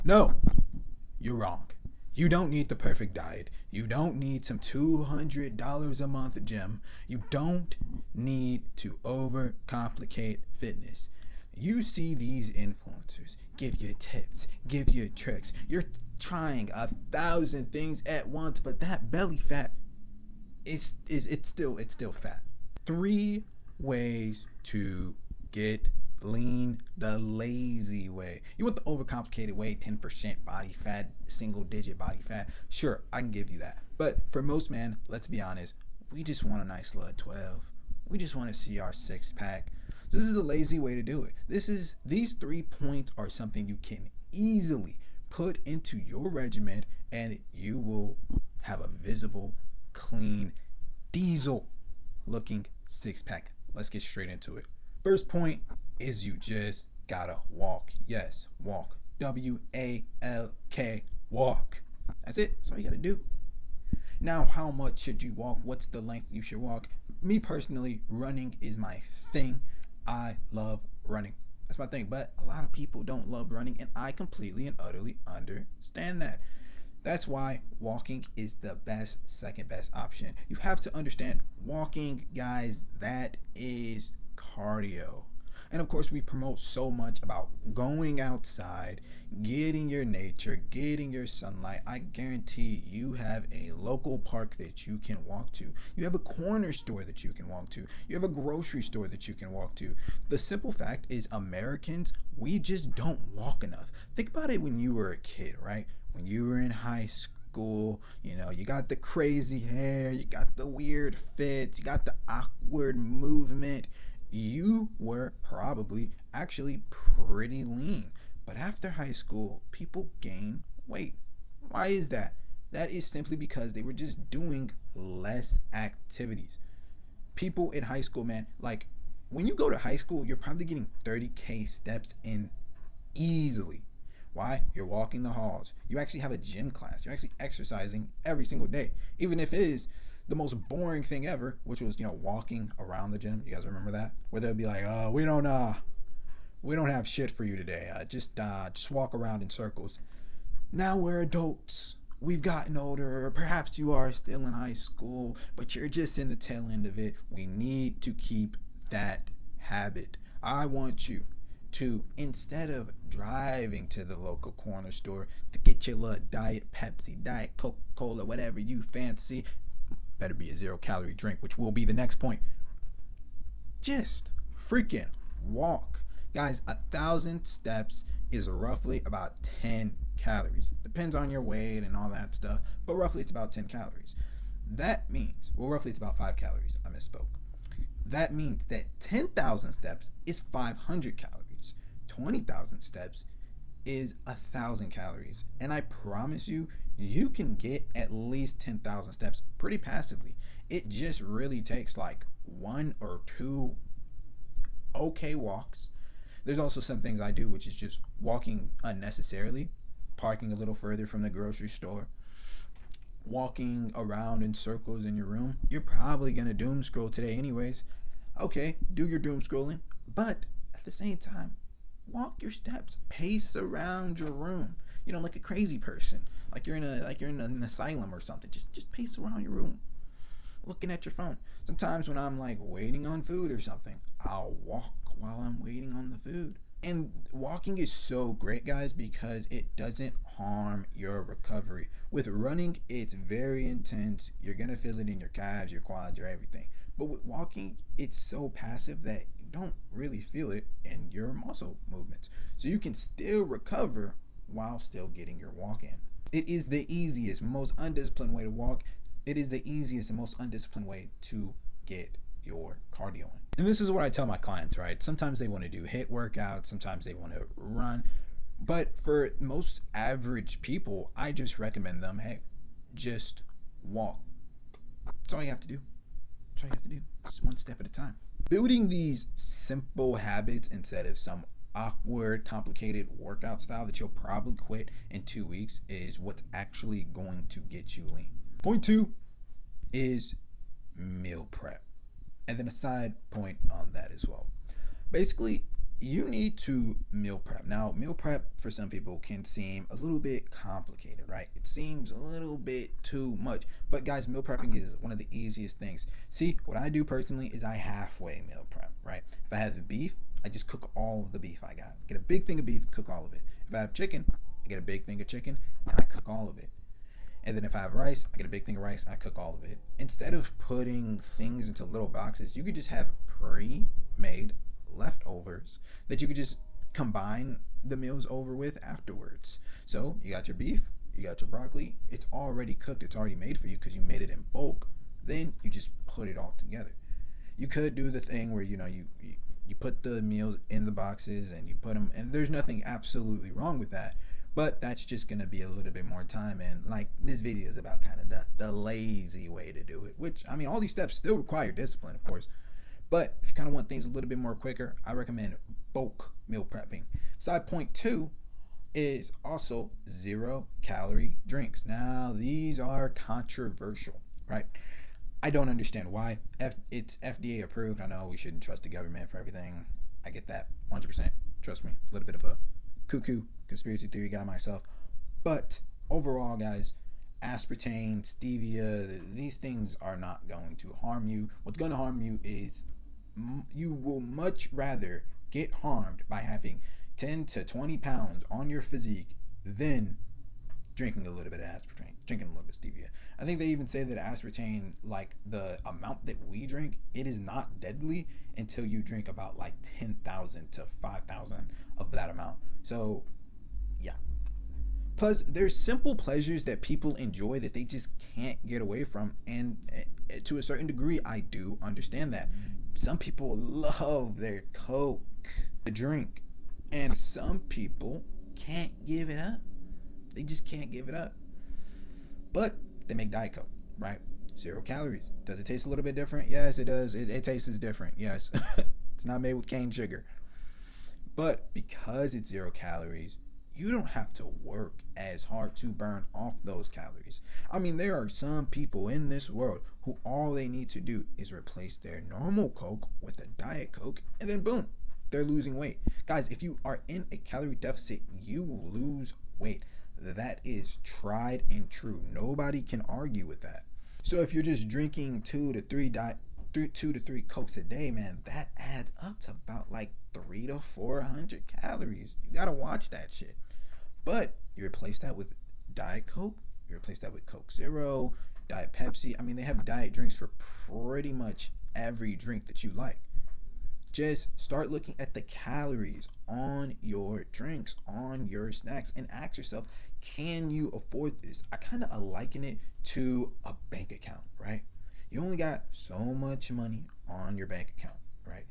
No, you're wrong. You don't need the perfect diet. You don't need some $200 a month gym. You don't need to overcomplicate fitness. You see these influencers give you tips, give you tricks. You're trying 1,000 things at once, but that belly fat is it's still fat. Three ways to get lean the lazy way. You want the overcomplicated way, 10% body fat, single digit body fat. Sure, I can give you that. But for most men, let's be honest, we just want a nice little 12. We just want to see our six pack. This is the lazy way to do it. These 3 points are something you can easily put into your regimen, and you will have a visible, clean, diesel looking six pack. Let's get straight into it. First point is you just gotta walk. Yes, walk. WALK. Walk. That's it. That's all you gotta do. Now, how much should you walk? What's the length you should walk? Me personally, running is my thing. I love running. That's my thing. But a lot of people don't love running, and I completely and utterly understand that. That's why walking is the second best option. You have to understand, walking, guys, that is cardio. And of course, we promote so much about going outside, getting your nature, getting your sunlight. I guarantee you have a local park that you can walk to. You have a corner store that you can walk to. You have a grocery store that you can walk to. The simple fact is, Americans, we just don't walk enough. Think about it when you were a kid, right? When you were in high school, you got the crazy hair, you got the weird fits, you got the awkward movement. You were probably actually pretty lean. But after high school, people gain weight. Why is that? That is simply because they were just doing less activities. People in high school, man, like when you go to high school, you're probably getting 30K steps in easily. Why? You're walking the halls. You actually have a gym class. You're actually exercising every single day. Even if it is the most boring thing ever, which was, walking around the gym. You guys remember that? Where they'll be like, we don't have shit for you today. Just walk around in circles. Now we're adults. We've gotten older. Perhaps you are still in high school, but you're just in the tail end of it. We need to keep that habit. I want you to, instead of driving to the local corner store to get your little Diet Pepsi, Diet Coca-Cola, whatever you fancy, better be a 0-calorie drink, which will be the next point. Just freaking walk. Guys, 1,000 steps is roughly about 10 calories. Depends on your weight and all that stuff, but roughly it's about 10 calories. That means, roughly it's about 5 calories. I misspoke. That means that 10,000 steps is 500 calories. 20,000 steps is 1,000 calories. And I promise you, you can get at least 10,000 steps pretty passively. It just really takes like 1 or 2 okay walks. There's also some things I do, which is just walking unnecessarily, parking a little further from the grocery store, walking around in circles in your room. You're probably gonna doom scroll today anyways. Okay, do your doom scrolling, but at the same time, walk your steps, pace around your room. Like a crazy person, like you're in an asylum or something. Just pace around your room, looking at your phone. Sometimes when I'm like waiting on food or something, I'll walk while I'm waiting on the food. And walking is so great, guys, because it doesn't harm your recovery. With running, it's very intense. You're gonna feel it in your calves, your quads, your everything. But with walking, it's so passive that you don't really feel it in your muscle movements. So you can still recover while still getting your walk in. It is the easiest, most undisciplined way to walk. It is the easiest and most undisciplined way to get your cardio in. And this is what I tell my clients, right? Sometimes they want to do HIIT workouts, sometimes they want to run. But for most average people, I just recommend them, hey, just walk. That's all you have to do. That's all you have to do. Just one step at a time. Building these simple habits instead of some awkward, complicated workout style that you'll probably quit in 2 weeks is what's actually going to get you lean. Point 2 is meal prep. And then a side point on that as well. Basically, you need to meal prep. Now, meal prep for some people can seem a little bit complicated, right? It seems a little bit too much. But guys, meal prepping is one of the easiest things. See, what I do personally is I halfway meal prep, right? If I have beef, I just cook all of the beef I got. Get a big thing of beef, cook all of it. If I have chicken, I get a big thing of chicken and I cook all of it. And then if I have rice, I get a big thing of rice, I cook all of it. Instead of putting things into little boxes, you could just have pre-made leftovers that you could just combine the meals over with afterwards. So you got your beef, you got your broccoli, it's already cooked, it's already made for you because you made it in bulk. Then you just put it all together. You could do the thing where you put the meals in the boxes and you put them, and there's nothing absolutely wrong with that, but that's just gonna be a little bit more time. And like, this video is about kind of the lazy way to do it, which, I mean, all these steps still require discipline, of course. But if you kind of want things a little bit more quicker, I recommend bulk meal prepping. Side point 2 is also 0-calorie drinks. Now, these are controversial, right? I don't understand why. It's FDA approved. I know we shouldn't trust the government for everything. I get that 100%. Trust me, a little bit of a cuckoo conspiracy theory guy myself. But overall, guys, aspartame, stevia, these things are not going to harm you. What's going to harm you is you will much rather get harmed by having 10 to 20 pounds on your physique than drinking a little bit of aspartame, drinking a little bit of stevia. I think they even say that aspartame, like the amount that we drink, it is not deadly until you drink about like 10,000 to 5,000 of that amount. So yeah. Plus, there's simple pleasures that people enjoy that they just can't get away from. And to a certain degree, I do understand that. Some people love their Coke, the drink, and some people can't give it up. They just can't give it up. But they make Diet Coke, right? 0 calories. Does it taste a little bit different? Yes, it does. It tastes different. Yes. It's not made with cane sugar. But because it's 0 calories, you don't have to work as hard to burn off those calories. I mean, there are some people in this world who all they need to do is replace their normal Coke with a Diet Coke, and then boom, they're losing weight. Guys, if you are in a calorie deficit, you will lose weight. That is tried and true. Nobody can argue with that. So if you're just drinking 2 to 3 Cokes a day, man, that adds up to about like 300 to 400 calories. You gotta watch that shit. But you replace that with Diet Coke, you replace that with Coke Zero, Diet Pepsi. I mean, they have diet drinks for pretty much every drink that you like. Just start looking at the calories on your drinks, on your snacks, and ask yourself, can you afford this? I kind of liken it to a bank account, right? You only got so much money on your bank account, right?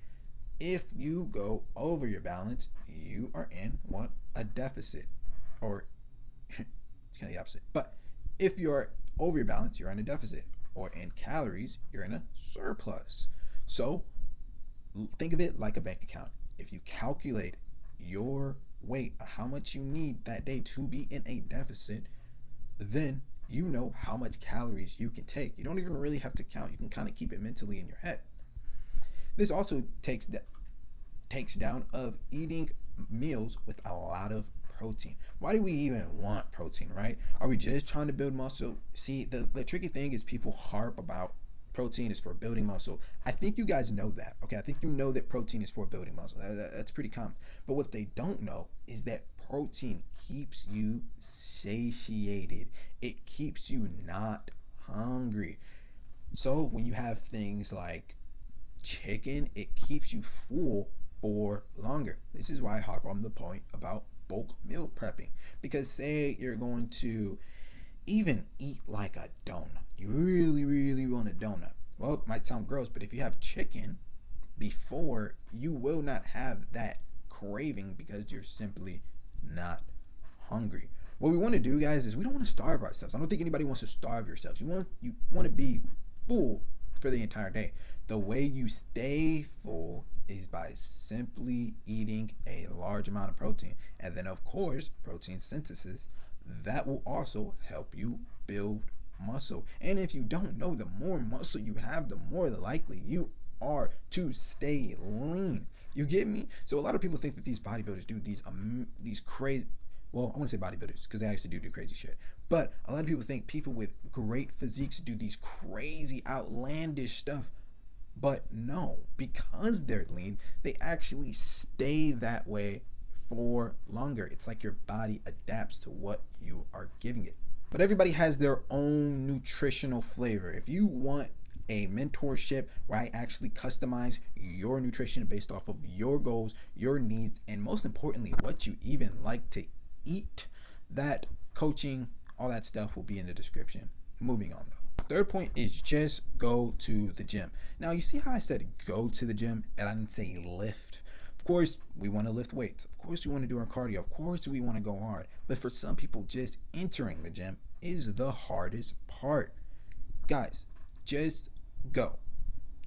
If you go over your balance, you are in what? A deficit. Or it's kind of the opposite. But if you're over your balance, you're in a deficit. Or in calories, you're in a surplus. So think of it like a bank account. If you calculate your weight, how much you need that day to be in a deficit, then you know how much calories you can take. You don't even really have to count. You can kind of keep it mentally in your head. This also takes down of eating meals with a lot of protein. Why do we even want protein, right? Are we just trying to build muscle? See, the tricky thing is people harp about protein is for building muscle. I think you guys know that, okay? I think you know that protein is for building muscle. That's pretty common. But what they don't know is that protein keeps you satiated. It keeps you not hungry. So when you have things like chicken, it keeps you full for longer. This is why I harp on the point about bulk meal prepping. Because say you're going to even eat like a donut. You really, really want a donut. Well, it might sound gross, but if you have chicken before, you will not have that craving because you're simply not hungry. What we want to do, guys, is we don't want to starve ourselves. I don't think anybody wants to starve yourselves. You want to be full for the entire day. The way you stay full is by simply eating a large amount of protein. And then, of course, protein synthesis. That will also help you build muscle. And if you don't know, the more muscle you have, the more likely you are to stay lean. You get me? So a lot of people think that these bodybuilders do these crazy, well, I want to say bodybuilders because they actually do crazy shit. But a lot of people think people with great physiques do these crazy, outlandish stuff. But no, because they're lean, they actually stay that way for longer. It's like your body adapts to what you are giving it. But everybody has their own nutritional flavor. If you want a mentorship where I actually customize your nutrition based off of your goals, your needs, and most importantly, what you even like to eat, that coaching, all that stuff will be in the description. Moving on though. Third point is just go to the gym. Now you see how I said go to the gym and I didn't say lift. Of course, we want to lift weights. Of course, we want to do our cardio. Of course, we want to go hard. But for some people, just entering the gym is the hardest part. Guys, just go.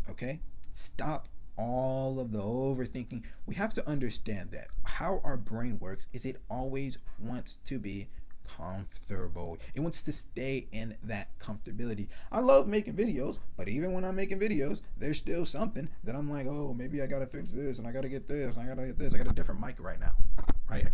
Okay? Stop all of the overthinking. We have to understand that how our brain works is it always wants to be comfortable. It wants to stay in that comfortability. I love making videos, but even when I'm making videos, there's still something that I'm like, oh, maybe I gotta fix this and I gotta get this and I gotta get this. I got a different mic right now, right?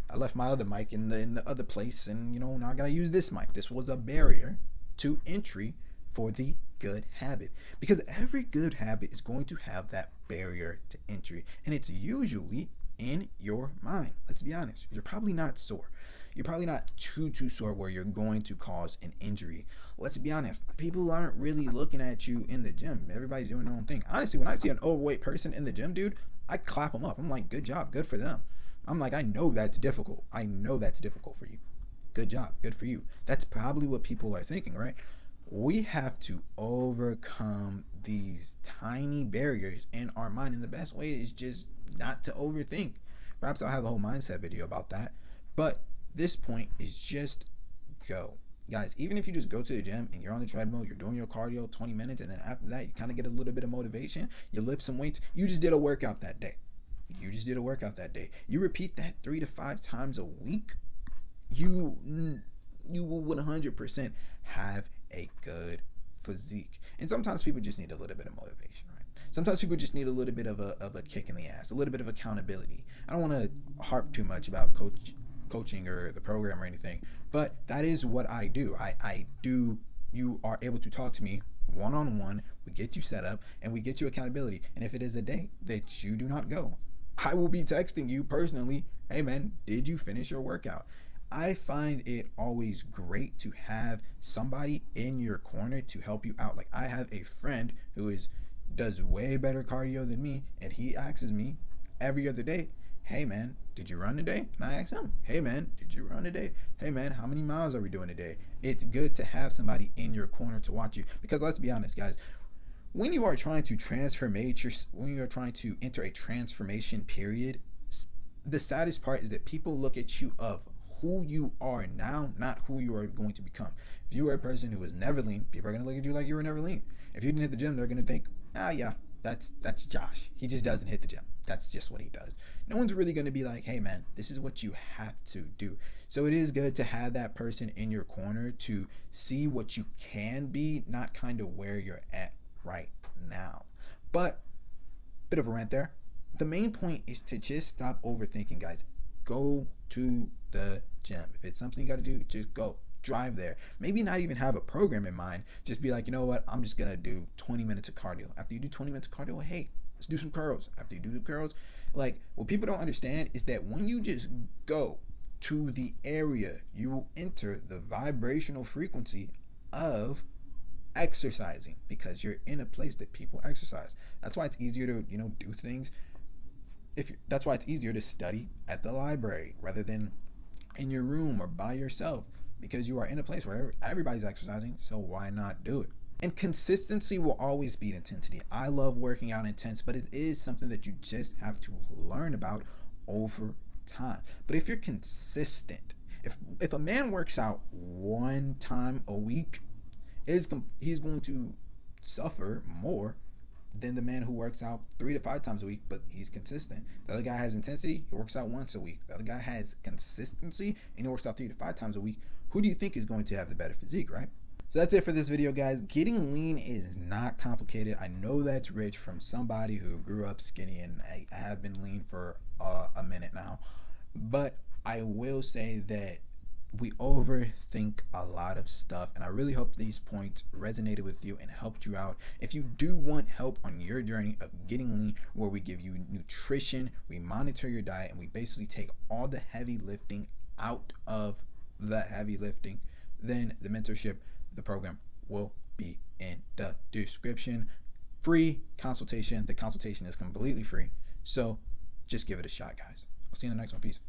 I left my other mic in the other place, and now I gotta use this mic. This was a barrier to entry for the good habit, because every good habit is going to have that barrier to entry, and it's usually in your mind. Let's be honest. You're probably not sore. You're probably not too sore where you're going to cause an injury. Let's be honest. People aren't really looking at you in the gym. Everybody's doing their own thing. Honestly, when I see an overweight person in the gym, dude, I clap them up. I'm like, good job. Good for them. I'm like, I know that's difficult. I know that's difficult for you. Good job. Good for you. That's probably what people are thinking, right? We have to overcome these tiny barriers in our mind. And the best way is just not to overthink. Perhaps I'll have a whole mindset video about that. But this point is just go. Guys, even if you just go to the gym and you're on the treadmill, you're doing your cardio 20 minutes, and then after that, you kind of get a little bit of motivation, you lift some weights, you just did a workout that day. You just did a workout that day. You repeat that 3 to 5 times a week, you will 100% have a good physique. And sometimes people just need a little bit of motivation, right? Sometimes people just need a little bit of a kick in the ass, a little bit of accountability. I don't want to harp too much about coaching or the program or anything, but that is what I do. I do. You are able to talk to me one-on-one. We get you set up and we get you accountability. And if it is a day that you do not go, I will be texting you personally, hey man, did you finish your workout? I find it always great to have somebody in your corner to help you out. Like, I have a friend who does way better cardio than me, and he asks me every other day, hey man, did you run today? And I ask him, hey man, did you run today? Hey man, how many miles are we doing today? It's good to have somebody in your corner to watch you, because let's be honest, guys, when you are trying to when you are trying to enter a transformation period, the saddest part is that people look at you of who you are now, not who you are going to become. If you are a person who was never lean, people are going to look at you like you were never lean. If you didn't hit the gym, they're going to think, yeah, that's Josh. He just doesn't hit the gym. That's just what he does. No one's really going to be like, hey man, this is what you have to do. So it is good to have that person in your corner to see what you can be, not kind of where you're at right now. But bit of a rant there. The main point is to just stop overthinking, guys. Go to the gym. If it's something you got to do, just go. Drive there. Maybe not even have a program in mind. Just be like, you know what? I'm just going to do 20 minutes of cardio. After you do 20 minutes of cardio, hey, let's do some curls. After you do the curls, like, what people don't understand is that when you just go to the area, you will enter the vibrational frequency of exercising, because you're in a place that people exercise. That's why it's easier to, do things. That's why it's easier to study at the library rather than in your room or by yourself, because you are in a place where everybody's exercising, so why not do it? And consistency will always beat intensity. I love working out intense, but it is something that you just have to learn about over time. But if you're consistent, if a man works out 1 time a week, he's going to suffer more than the man who works out 3 to 5 times a week, but he's consistent. The other guy has intensity, he works out once a week. The other guy has consistency, and he works out 3 to 5 times a week. Who do you think is going to have the better physique, right? So that's it for this video, guys. Getting lean is not complicated. I know that's rich from somebody who grew up skinny, and I have been lean for a minute now. But I will say that we overthink a lot of stuff, and I really hope these points resonated with you and helped you out. If you do want help on your journey of getting lean, where we give you nutrition, we monitor your diet, and we basically take all the heavy lifting out of the heavy lifting, then the mentorship, the program will be in the description. Free consultation. The consultation is completely free. So just give it a shot, guys. I'll see you in the next one. Peace.